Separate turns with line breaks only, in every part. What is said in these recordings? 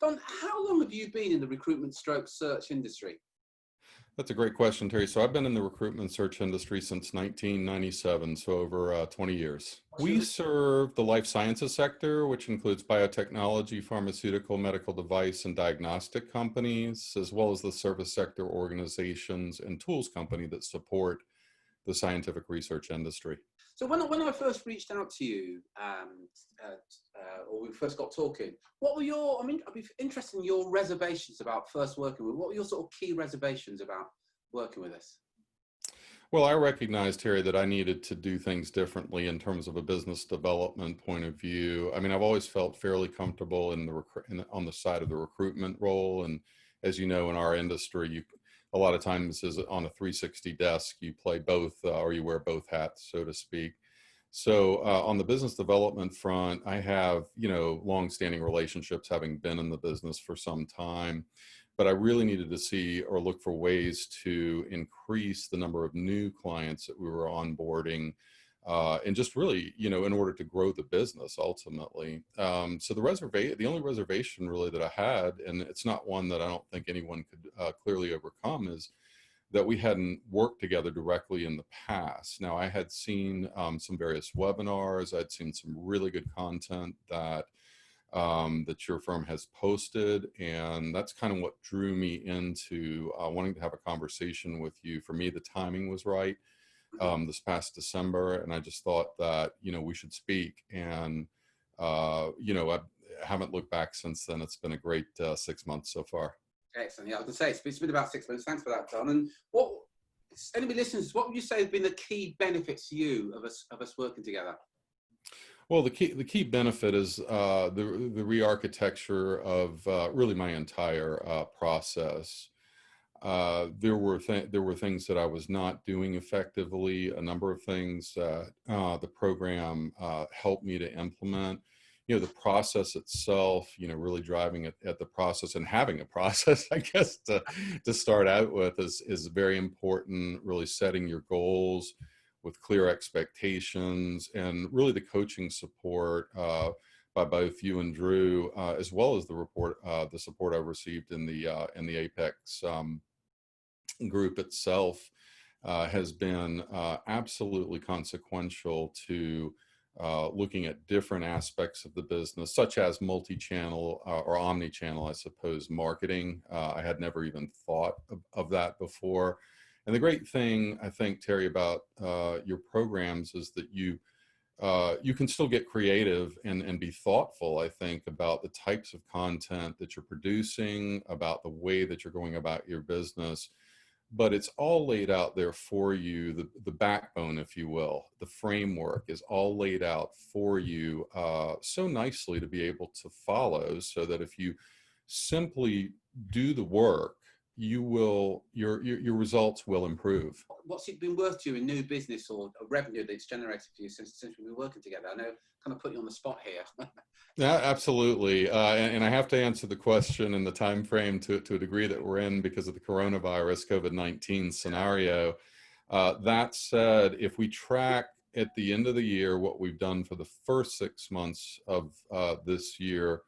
Don, how long have you been in the recruitment stroke search industry?
That's a great question, Terry. So I've been in the recruitment search industry since 1997, so over 20 years.
What's
We
your,
serve the life sciences sector, which includes biotechnology, pharmaceutical, medical device, and diagnostic companies, as well as the service sector organizations and tools company that support the scientific research industry.
so when I first reached out to you, or we first got talking, what were your, I mean, I'd be interested in your reservations about first working with, what were your sort of key reservations about working with us?
Well, I recognized, Terry, that I needed to do things differently in terms of a business development point of view. I mean, I've always felt fairly comfortable on the side of the recruitment role. And as you know, in our industry, a lot of times is on a 360 desk, you play both or you wear both hats, so to speak. So on the business development front, I have, longstanding relationships having been in the business for some time, but I really needed to see or look for ways to increase the number of new clients that we were onboarding and just really, in order to grow the business ultimately. So the only reservation really that I had, and it's not one that I don't think anyone could clearly overcome, is that we hadn't worked together directly in the past. Now, I had seen some various webinars. I'd seen some really good content that your firm has posted, and that's kind of what drew me into wanting to have a conversation with you. For me, the timing was right this past December, and I just thought that we should speak. And I haven't looked back since then. It's been a great 6 months so far.
Excellent. Yeah, I was going to say, it's been about 6 months. Thanks for that, Don. And what, anybody listeners, what would you say have been the key benefits to you of us working together?
Well, the key benefit is the re-architecture of really my entire process. There were things that I was not doing effectively. A number of things that the program helped me to implement. The process itself, really driving it at the process and having a process, I guess, to start out with is very important. Really setting your goals with clear expectations, and really the coaching support by both you and Drew, as well as the support I received in the Apex group itself, has been absolutely consequential to looking at different aspects of the business, such as multi-channel or omni-channel, I suppose, marketing. I had never even thought of that before. And the great thing, I think, Terry, about your programs is that you can still get creative and be thoughtful, I think, about the types of content that you're producing, about the way that you're going about your business. But it's all laid out there for you. The backbone, if you will, the framework is all laid out for you so nicely to be able to follow, so that if you simply do the work, your results will improve.
What's it been worth to you in new business or revenue that's generated for you since we've been working together? I know, kind of put you on the spot here.
Yeah, absolutely. And I have to answer the question in the time frame to a degree that we're in because of the coronavirus COVID-19 scenario. That said, if we track at the end of the year what we've done for the first 6 months of this year,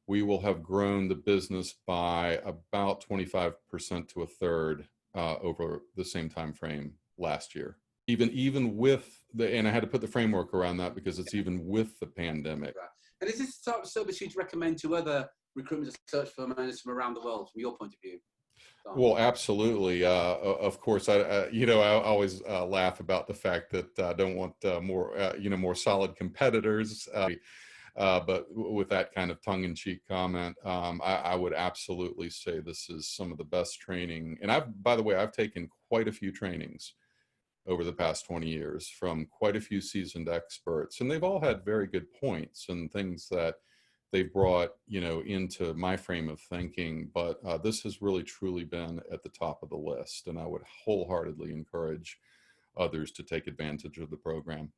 we will have grown the business by about 25% to a third over the same time frame last year. Even with and I had to put the framework around that because it's even with the pandemic.
Right. And is this the type of service you'd recommend to other recruitment search firm owners from around the world, from your point of view?
Well, absolutely. Of course, I always laugh about the fact that I don't want more solid competitors. But with that kind of tongue-in-cheek comment, I would absolutely say this is some of the best training. And by the way, I've taken quite a few trainings over the past 20 years from quite a few seasoned experts, and they've all had very good points and things that they've brought, into my frame of thinking. But this has really truly been at the top of the list, and I would wholeheartedly encourage others to take advantage of the program.